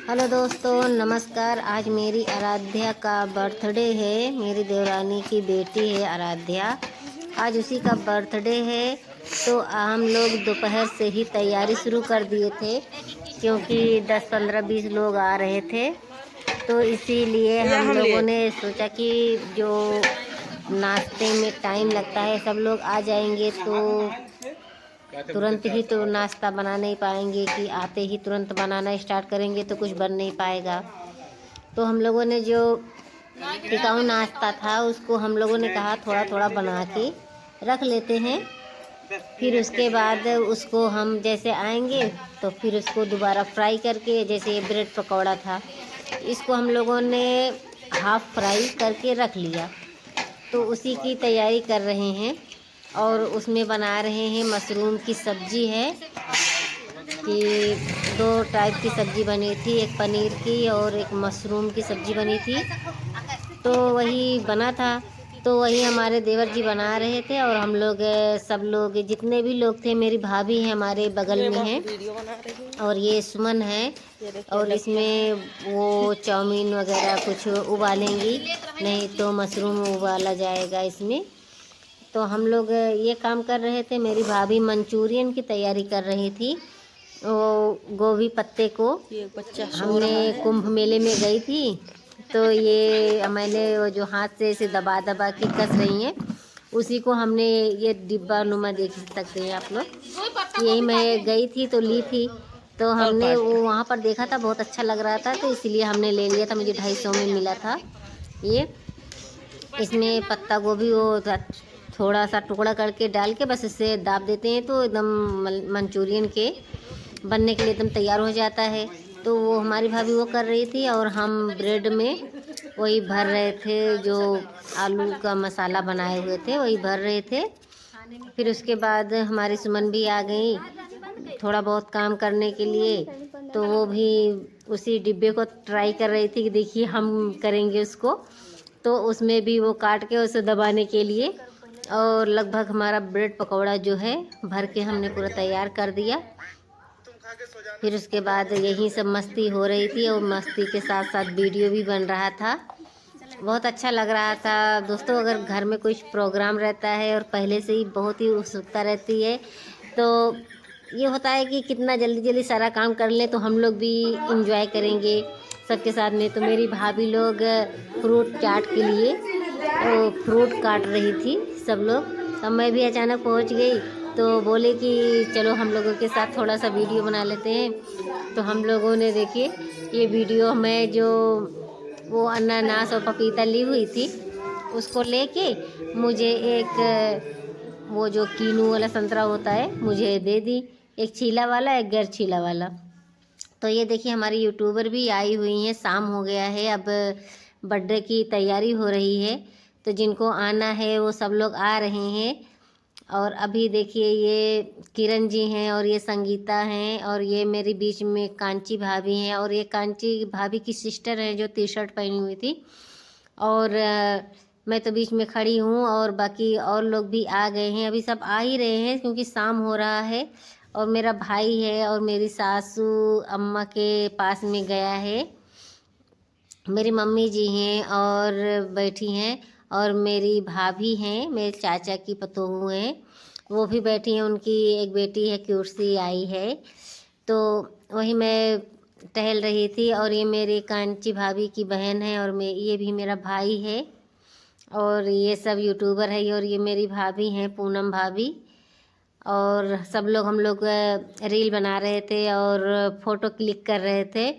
Hello दोस्तों, नमस्कार। आज मेरी आराध्या का बर्थडे है। मेरी देवरानी की बेटी है आराध्या। आज उसी का बर्थडे है, तो हम लोग दोपहर से ही तैयारी शुरू कर दिए थे, क्योंकि 10, 15, 20 लोग आ रहे थे। तो इसीलिए हम लोगों ने सोचा कि जो नाश्ते में टाइम लगता है, सब लोग आ जाएंगे तो तुरंत ही तो नाश्ता बना नहीं पाएंगे, कि आते ही तुरंत बनाना स्टार्ट करेंगे तो कुछ बन नहीं पाएगा। तो हम लोगों ने जो टिकाऊ नाश्ता था उसको हम लोगों ने कहा थोड़ा थोड़ा बना के रख लेते हैं। फिर उसके बाद उसको हम जैसे आएंगे तो फिर उसको दोबारा फ्राई करके, जैसे ये ब्रेड पकौड़ा था, इसको हम लोगों ने हाफ फ्राई करके रख लिया। तो उसी की तैयारी कर रहे हैं और उसमें बना रहे हैं मशरूम की सब्जी है, कि 2 टाइप की सब्जी बनी थी, एक पनीर की और एक मशरूम की सब्जी बनी थी। तो वही बना था, तो वही हमारे देवर जी बना रहे थे और हम लोग सब लोग जितने भी लोग थे, मेरी भाभी है हमारे बगल में है और ये सुमन है, और इसमें वो चाउमीन वगैरह कुछ उबालेंगी, नहीं तो मशरूम उबाला जाएगा इसमें। तो हम लोग ये काम कर रहे थे। मेरी भाभी मंचूरियन की तैयारी कर रही थी। वो गोभी पत्ते को हमने कुंभ मेले में गई थी, तो ये मैंने वो जो हाथ से इसे दबा दबा के कस रही हैं, उसी को हमने ये डिब्बा नुमा देख सकते हैं आप लोग। यही मैं गई थी तो ली थी, तो हमने वो वहाँ पर देखा था, बहुत अच्छा लग रहा था, तो इसलिए हमने ले लिया था। मुझे 250 में मिला था ये। इसमें पत्ता गोभी वो थोड़ा सा टुकड़ा करके डाल के बस इसे दाब देते हैं तो एकदम मंचूरियन के बनने के लिए एकदम तैयार हो जाता है। तो वो हमारी भाभी वो कर रही थी और हम ब्रेड में वही भर रहे थे, जो आलू का मसाला बनाए हुए थे वही भर रहे थे। फिर उसके बाद हमारी सुमन भी आ गई थोड़ा बहुत काम करने के लिए, तो वो भी उसी डिब्बे को ट्राई कर रही थी कि देखिए हम करेंगे उसको। तो उसमें भी वो काट के उसे दबाने के लिए, और लगभग हमारा ब्रेड पकौड़ा जो है भर के हमने पूरा तैयार कर दिया। फिर उसके बाद यही सब मस्ती हो रही थी और मस्ती के साथ साथ वीडियो भी बन रहा था। बहुत अच्छा लग रहा था दोस्तों। अगर घर में कुछ प्रोग्राम रहता है और पहले से ही बहुत ही उत्सुकता रहती है, तो ये होता है कि कितना जल्दी जल्दी सारा काम कर लें तो हम लोग भी इंजॉय करेंगे सबके साथ में। तो मेरी भाभी लोग फ्रूट चाट के लिए फ्रूट काट रही थी सब लोग। तब मैं भी अचानक पहुंच गई, तो बोले कि चलो हम लोगों के साथ थोड़ा सा वीडियो बना लेते हैं। तो हम लोगों ने देखिए ये वीडियो में जो वो अनानास और पपीता ली हुई थी उसको लेके मुझे एक वो जो कीनू वाला संतरा होता है मुझे दे दी, एक छीला वाला एक गैर छीला वाला। तो ये देखिए हमारी यूट्यूबर भी आई हुई हैं। शाम हो गया है, अब बर्थडे की तैयारी हो रही है, तो जिनको आना है वो सब लोग आ रहे हैं। और अभी देखिए ये किरण जी हैं और ये संगीता हैं और ये मेरी बीच में कांची भाभी हैं, और ये कांची भाभी की सिस्टर हैं जो टी शर्ट पहनी हुई थी। और मैं तो बीच में खड़ी हूँ और बाकी और लोग भी आ गए हैं। अभी सब आ ही रहे हैं क्योंकि शाम हो रहा है। और मेरा भाई है और मेरी सासू अम्मा के पास में गया है। मेरी मम्मी जी हैं और बैठी हैं, और मेरी भाभी हैं, मेरे चाचा की पतोहू हैं, वो भी बैठी हैं। उनकी एक बेटी है कुर्सी आई है। तो वही मैं टहल रही थी। और ये मेरी कांची भाभी की बहन है और ये भी मेरा भाई है, और ये सब यूट्यूबर है। और ये मेरी भाभी हैं पूनम भाभी। और सब लोग हम लोग रील बना रहे थे और फ़ोटो क्लिक कर रहे थे।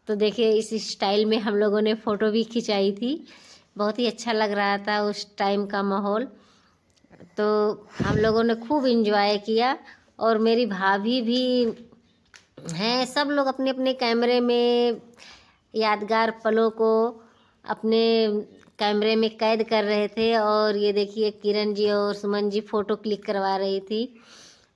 तो देखिए इस स्टाइल में हम लोगों ने फ़ोटो भी खिंचाई थी। बहुत ही अच्छा लग रहा था उस टाइम का माहौल। तो हम लोगों ने खूब इन्जॉय किया। और मेरी भाभी भी हैं, सब लोग अपने अपने कैमरे में यादगार पलों को अपने कैमरे में कैद कर रहे थे। और ये देखिए किरण जी और सुमन जी फ़ोटो क्लिक करवा रही थी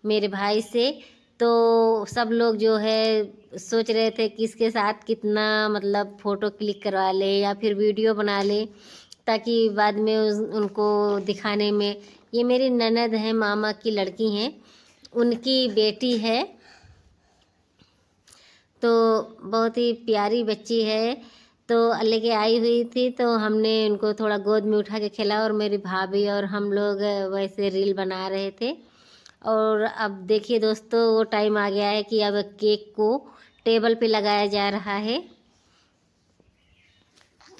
मेरे भाई से। तो सब लोग जो है सोच रहे थे किसके साथ कितना मतलब फ़ोटो क्लिक करवा ले या फिर वीडियो बना ले, ताकि बाद में उनको दिखाने में। ये मेरी ननद है, मामा की लड़की हैं, उनकी बेटी है। तो बहुत ही प्यारी बच्ची है, तो लेके आई हुई थी, तो हमने उनको थोड़ा गोद में उठा के खिलाया और मेरी भाभी और हम लोग वैसे रील बना रहे थे। और अब देखिए दोस्तों, वो टाइम आ गया है कि अब केक को टेबल पे लगाया जा रहा है।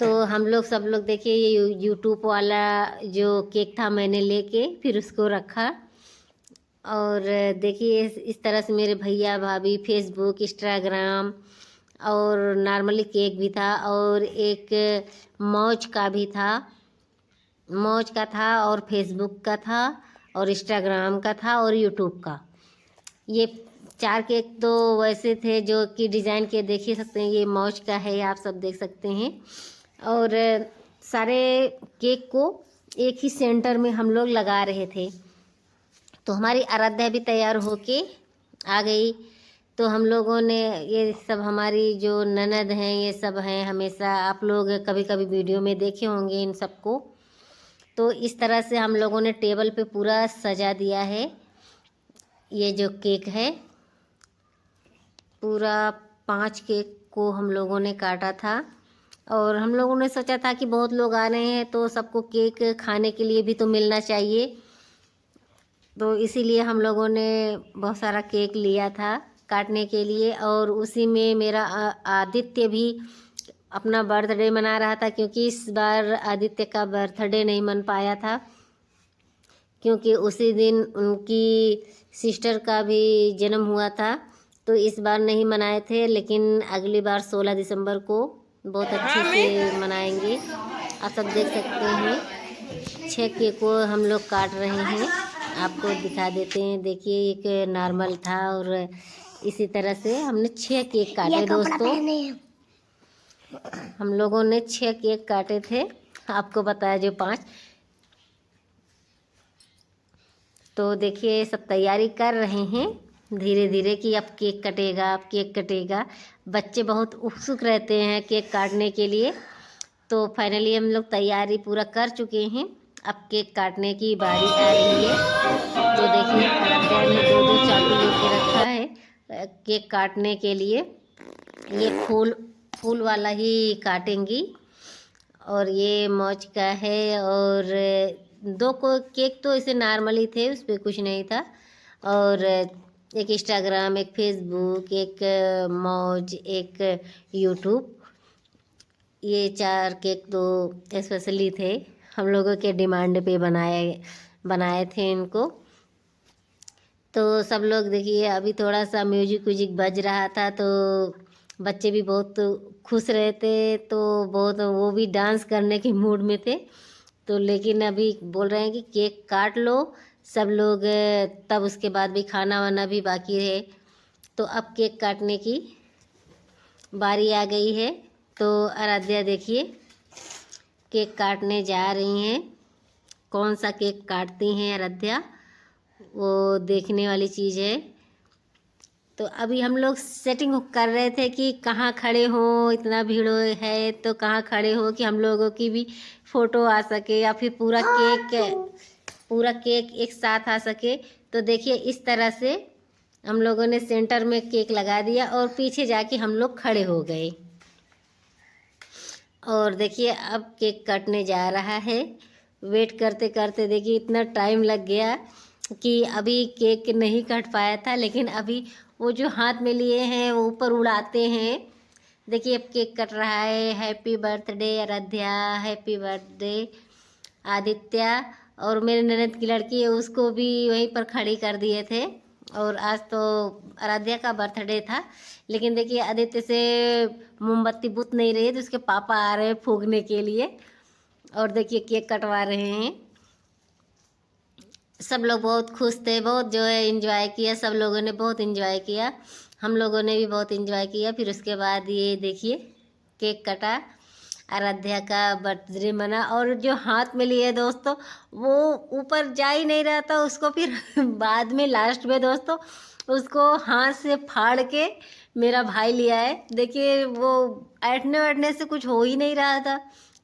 तो हम लोग सब लोग देखिए, ये यूट्यूब वाला जो केक था मैंने लेके फिर उसको रखा। और देखिए इस तरह से मेरे भैया भाभी फेसबुक इंस्टाग्राम और नॉर्मली केक भी था, और एक मौज का भी था, मौज का था और फेसबुक का था और इंस्टाग्राम का था और यूट्यूब का। ये 4 केक तो वैसे थे जो कि डिज़ाइन के देख ही सकते हैं। ये मौज का है, आप सब देख सकते हैं। और सारे केक को एक ही सेंटर में हम लोग लगा रहे थे। तो हमारी आराध्या भी तैयार होके आ गई। तो हम लोगों ने, ये सब हमारी जो ननद हैं ये सब हैं, हमेशा आप लोग कभी कभी वीडियो में देखे होंगे इन सबको। तो इस तरह से हम लोगों ने टेबल पे पूरा सजा दिया है। ये जो केक है पूरा 5 केक को हम लोगों ने काटा था, और हम लोगों ने सोचा था कि बहुत लोग आ रहे हैं तो सबको केक खाने के लिए भी तो मिलना चाहिए। तो इसीलिए हम लोगों ने बहुत सारा केक लिया था काटने के लिए। और उसी में मेरा आदित्य भी अपना बर्थडे मना रहा था, क्योंकि इस बार आदित्य का बर्थडे नहीं मन पाया था, क्योंकि उसी दिन उनकी सिस्टर का भी जन्म हुआ था। तो इस बार नहीं मनाए थे, लेकिन अगली बार 16 दिसंबर को बहुत अच्छे से मनाएंगे। आप सब देख सकते हैं 6 केक को हम लोग काट रहे हैं, आपको दिखा देते हैं। देखिए एक नॉर्मल था और इसी तरह से हमने 6 केक काटे दोस्तों। हम लोगों ने 6 केक काटे थे, आपको बताया जो 5। तो देखिए सब तैयारी कर रहे हैं धीरे धीरे कि अब केक कटेगा, अब केक कटेगा। बच्चे बहुत उत्सुक रहते हैं केक काटने के लिए। तो फाइनली हम लोग तैयारी पूरा कर चुके हैं, अब केक काटने की बारी आ रही है। तो देखिए आराध्या ने 2-2 चाकू लेके रखा है केक काटने के लिए। ये फूल वाला ही काटेंगी, और ये मौज का है। और 2 को केक तो ऐसे नॉर्मली थे, उस पर कुछ नहीं था। और एक इंस्टाग्राम, एक फेसबुक, एक मौज, एक यूट्यूब, ये 4 केक तो स्पेशली थे, हम लोगों के डिमांड पे बनाए थे इनको। तो सब लोग देखिए अभी थोड़ा सा म्यूजिक व्यूजिक बज रहा था, तो बच्चे भी बहुत खुश रहते, तो बहुत वो भी डांस करने के मूड में थे। तो लेकिन अभी बोल रहे हैं कि केक काट लो सब लोग, तब उसके बाद भी खाना वाना भी बाकी है। तो अब केक काटने की बारी आ गई है। तो आराध्या देखिए केक काटने जा रही हैं। कौन सा केक काटती हैं आराध्या, वो देखने वाली चीज़ है। तो अभी हम लोग सेटिंग कर रहे थे कि कहाँ खड़े हों, इतना भीड़ है तो कहाँ खड़े हो कि हम लोगों की भी फ़ोटो आ सके, या फिर पूरा केक एक साथ आ सके। तो देखिए इस तरह से हम लोगों ने सेंटर में केक लगा दिया और पीछे जाके हम लोग खड़े हो गए। और देखिए अब केक कटने जा रहा है। वेट करते करते देखिए इतना टाइम लग गया कि अभी केक नहीं कट पाया था, लेकिन अभी वो जो हाथ में लिए हैं वो ऊपर उड़ाते हैं। देखिए अब केक कट रहा है। Happy birthday Aaradhya, happy birthday Aditya. और मेरे ननद की लड़की है, उसको भी वहीं पर खड़ी कर दिए थे। और आज तो आराध्या का बर्थडे था, लेकिन देखिए आदित्य से मोमबत्ती बुझ नहीं रही है, तो उसके पापा आ रहे हैं फूंकने के लिए। और देखिए केक कटवा रहे हैं। सब लोग बहुत खुश थे, बहुत जो है एंजॉय किया, सब लोगों ने बहुत एंजॉय किया, हम लोगों ने भी बहुत एंजॉय किया। फिर उसके बाद ये देखिए केक कटा, आराध्या का बर्थडे मना। और जो हाथ में लिए दोस्तों वो ऊपर जा ही नहीं रहा था, उसको फिर बाद में लास्ट में दोस्तों उसको हाथ से फाड़ के मेरा भाई लिया है। देखिए वो ऐठने वैठने से कुछ हो ही नहीं रहा था,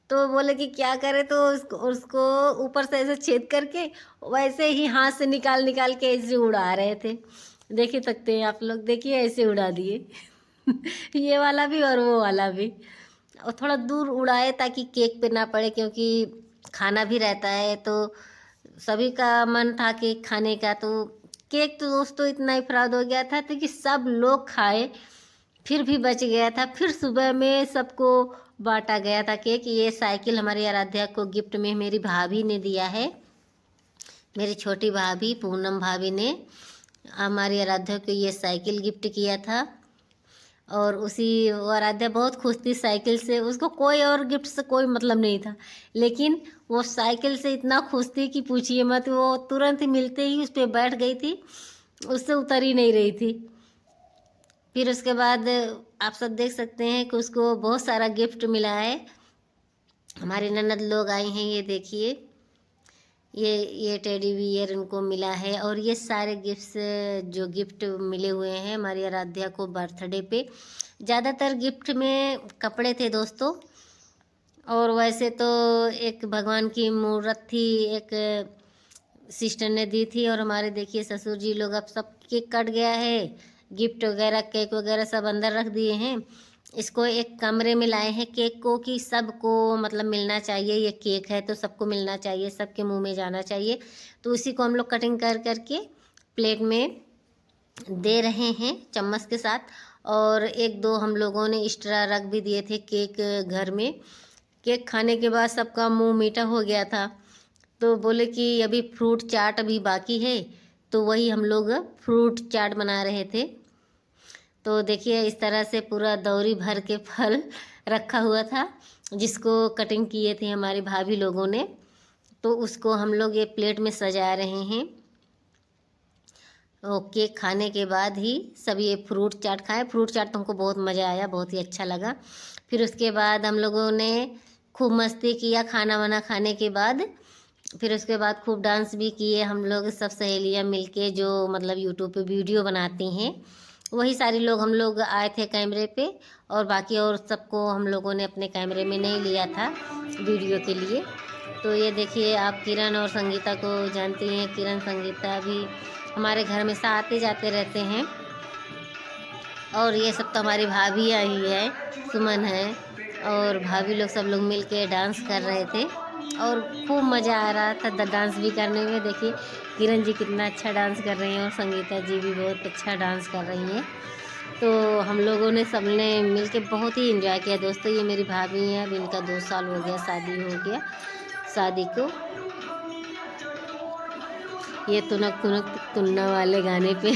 तो बोले कि क्या करे, तो उसको ऊपर से ऐसे छेद करके वैसे ही हाथ से निकाल निकाल के ऐसे उड़ा रहे थे। देख सकते हैं आप लोग, देखिए ऐसे उड़ा दिए। ये वाला भी और वो वाला भी। और थोड़ा दूर उड़ाए ताकि केक पे ना पड़े, क्योंकि खाना भी रहता है तो सभी का मन था केक खाने का। तो केक तो दोस्तों इतना अफराद हो गया था तो कि सब लोग खाए, फिर भी बच गया था। फिर सुबह में सबको बांटा गया था केक। ये साइकिल हमारी आराध्या को गिफ्ट में मेरी भाभी ने दिया है। मेरी छोटी भाभी पूनम भाभी ने हमारी आराध्या को ये साइकिल गिफ्ट किया था। और उसी वो आराध्या बहुत खुश थी साइकिल से, उसको कोई और गिफ्ट से कोई मतलब नहीं था, लेकिन वो साइकिल से इतना खुश थी कि पूछिए मत। वो तुरंत ही मिलते ही उस पर बैठ गई थी, उससे उतर ही नहीं रही थी। फिर उसके बाद आप सब देख सकते हैं कि उसको बहुत सारा गिफ्ट मिला है। हमारे ननद लोग आए हैं, ये देखिए, ये टेडी बियर उनको मिला है। और ये सारे गिफ्ट्स जो गिफ्ट मिले हुए हैं हमारी आराध्या को बर्थडे पे, ज़्यादातर गिफ्ट में कपड़े थे दोस्तों। और वैसे तो एक भगवान की मूर्त थी, एक सिस्टर ने दी थी। और हमारे देखिए ससुर जी लोग, अब सब केक कट गया है, गिफ्ट वगैरह केक वगैरह सब अंदर रख दिए हैं। इसको एक कमरे में लाए हैं केक को कि सबको मतलब मिलना चाहिए, ये केक है तो सबको मिलना चाहिए, सबके मुंह में जाना चाहिए। तो उसी को हम लोग कटिंग कर करके प्लेट में दे रहे हैं चम्मच के साथ। और एक दो हम लोगों ने एक्स्ट्रा रख भी दिए थे केक घर में। केक खाने के बाद सबका मुंह मीठा हो गया था, तो बोले कि अभी फ्रूट चाट अभी बाकी है, तो वही हम लोग फ्रूट चाट बना रहे थे। तो देखिए इस तरह से पूरा दौरी भर के फल रखा हुआ था, जिसको कटिंग किए थे हमारी भाभी लोगों ने। तो उसको हम लोग ये प्लेट में सजा रहे हैं। और केक खाने के बाद ही सब ये फ्रूट चाट खाए। फ्रूट चाट तो हमको बहुत मज़ा आया, बहुत ही अच्छा लगा। फिर उसके बाद हम लोगों ने खूब मस्ती किया खाना वाना खाने के बाद। फिर उसके बाद खूब डांस भी किए हम लोग, सब सहेलियाँ मिलके, जो मतलब यूट्यूब पे वीडियो बनाती हैं वही सारी लोग हम लोग आए थे कैमरे पे। और बाकी और सबको हम लोगों ने अपने कैमरे में नहीं लिया था वीडियो के लिए। तो ये देखिए आप किरण और संगीता को जानती हैं, किरण संगीता भी हमारे घर में आते जाते रहते हैं। और ये सब तो हमारी भाभी आई है, सुमन है, और भाभी लोग सब लोग मिल के डांस कर रहे थे। और खूब मज़ा आ रहा था डांस भी करने में। देखिए किरण जी कितना अच्छा डांस कर रही हैं और संगीता जी भी बहुत अच्छा डांस कर रही हैं। तो हम लोगों ने सबने मिल के बहुत ही एंजॉय किया दोस्तों। ये मेरी भाभी हैं, अब इनका 2 साल हो गया शादी हो गया शादी को। ये तुनक तुनक तुन्ना वाले गाने पे